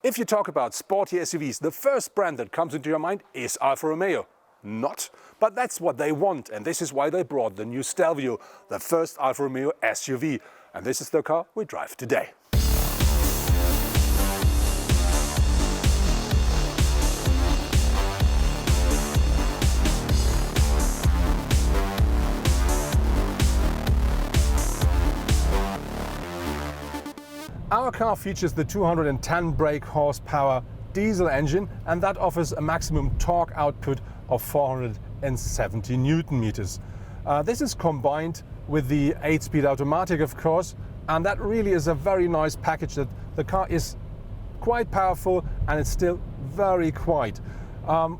If you talk about sporty SUVs, the first brand that comes into your mind is Alfa Romeo. Not. But that's what they want, and this is why they brought the new Stelvio, the first Alfa Romeo SUV. And this is the car we drive today. Our car features the 210 brake horsepower diesel engine, and that offers a maximum torque output of 470 Newton meters. This is combined with the 8-speed automatic, of course, and that really is a very nice package. That the car is quite powerful and it's still very quiet.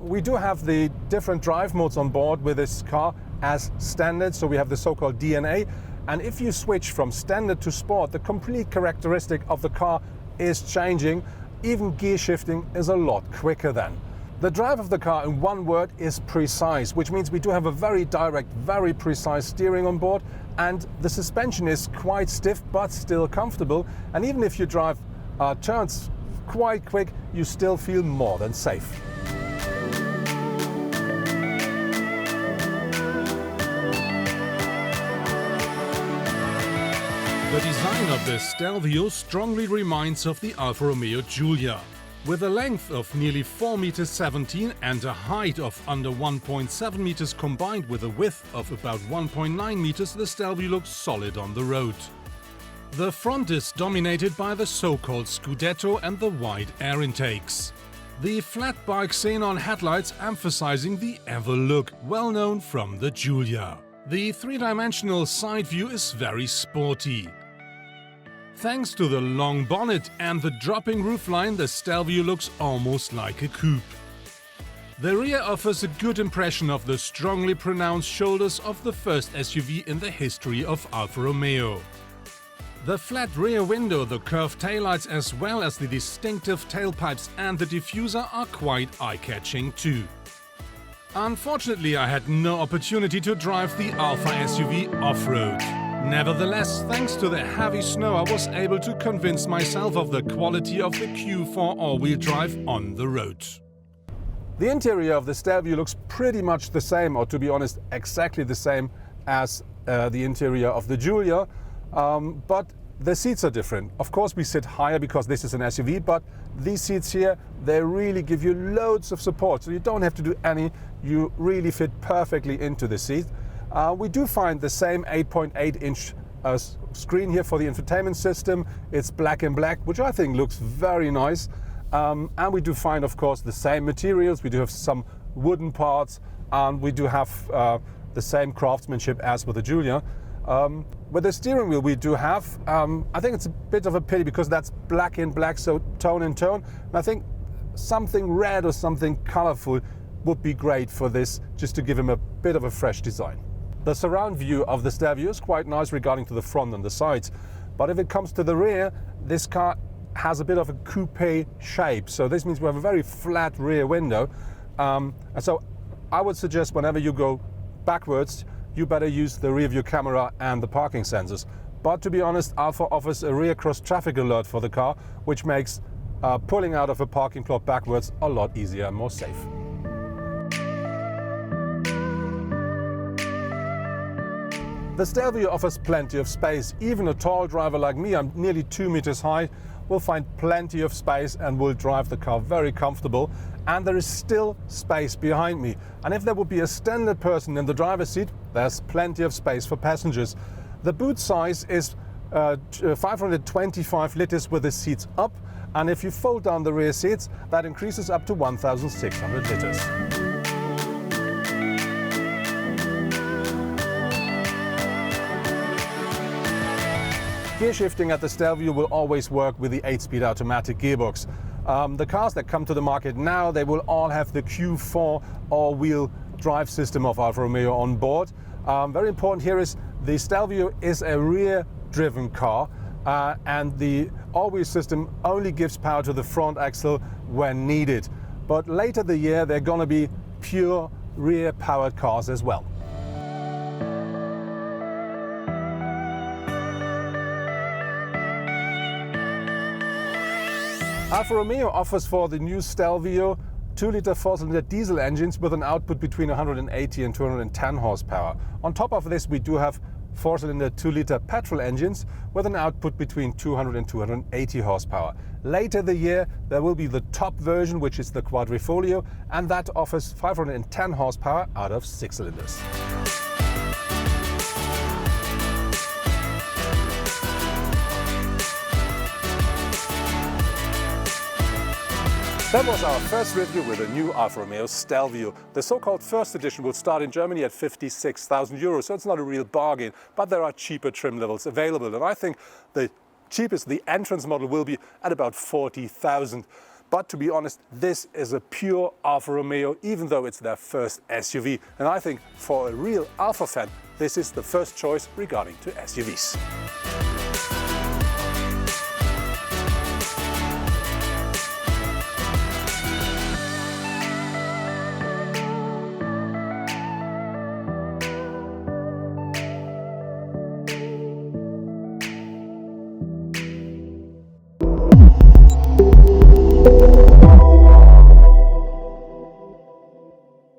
We do have the different drive modes on board with this car as standard, so we have the so-called DNA. And if you switch from standard to sport, the complete characteristic of the car is changing. Even gear shifting is a lot quicker then. The drive of the car, in one word, is precise, which means we do have a very direct, very precise steering on board, and the suspension is quite stiff but still comfortable. And even if you drive turns quite quick, you still feel more than safe. The design of the Stelvio strongly reminds of the Alfa Romeo Giulia. With a length of nearly 4,17 m and a height of under 1.7 meters combined with a width of about 1.9 meters, the Stelvio looks solid on the road. The front is dominated by the so-called Scudetto and the wide air intakes. The flat bike xenon headlights emphasizing the EVER look, well known from the Giulia. The three-dimensional side view is very sporty. Thanks to the long bonnet and the dropping roofline, the Stelvio looks almost like a coupe. The rear offers a good impression of the strongly pronounced shoulders of the first SUV in the history of Alfa Romeo. The flat rear window, the curved taillights as well as the distinctive tailpipes and the diffuser are quite eye-catching too. Unfortunately, I had no opportunity to drive the Alfa SUV off-road. Nevertheless, thanks to the heavy snow, I was able to convince myself of the quality of the Q4 all-wheel drive on the road. The interior of the Stelvio looks pretty much the same, or to be honest, exactly the same as the interior of the Giulia, but the seats are different. Of course, we sit higher because this is an SUV, but these seats here, they really give you loads of support, so you don't have to do any. You really fit perfectly into the seat. We do find the same 8.8-inch screen here for the infotainment system. It's black and black, which I think looks very nice. And we do find, of course, the same materials. We do have some wooden parts, and we do have the same craftsmanship as with the Giulia. With the steering wheel we do have, I think it's a bit of a pity because that's black in black, so tone in tone. And I think something red or something colorful would be great for this, just to give him a bit of a fresh design. The surround view of the Stelvio is quite nice regarding to the front and the sides, but if it comes to the rear, this car has a bit of a coupe shape, so this means we have a very flat rear window, and so I would suggest whenever you go backwards, you better use the rear view camera and the parking sensors. But to be honest, Alfa offers a rear cross traffic alert for the car, which makes pulling out of a parking plot backwards a lot easier and more safe. The Stelvio offers plenty of space. Even a tall driver like me, I'm nearly 2 meters high, will find plenty of space and will drive the car very comfortable. And there is still space behind me. And if there would be a standard person in the driver's seat, there's plenty of space for passengers. The boot size is 525 liters with the seats up. And if you fold down the rear seats, that increases up to 1,600 liters. Gear shifting at the Stelvio will always work with the 8-speed automatic gearbox. The cars that come to the market now, they will all have the Q4 all-wheel drive system of Alfa Romeo on board. Very important here is the Stelvio is a rear-driven car, and the all-wheel system only gives power to the front axle when needed. But later the year, they're going to be pure rear-powered cars as well. Alfa Romeo offers for the new Stelvio 2-liter 4-cylinder diesel engines with an output between 180 and 210 horsepower. On top of this, we do have 4-cylinder 2-liter petrol engines with an output between 200 and 280 horsepower. Later the year, there will be the top version, which is the Quadrifoglio, and that offers 510 horsepower out of 6 cylinders. That was our first review with a new Alfa Romeo Stelvio. The so-called first edition will start in Germany at 56,000 euros, so it's not a real bargain, but there are cheaper trim levels available. And I think the cheapest, the entrance model, will be at about 40,000. But to be honest, this is a pure Alfa Romeo, even though it's their first SUV. And I think for a real Alfa fan, this is the first choice regarding to SUVs.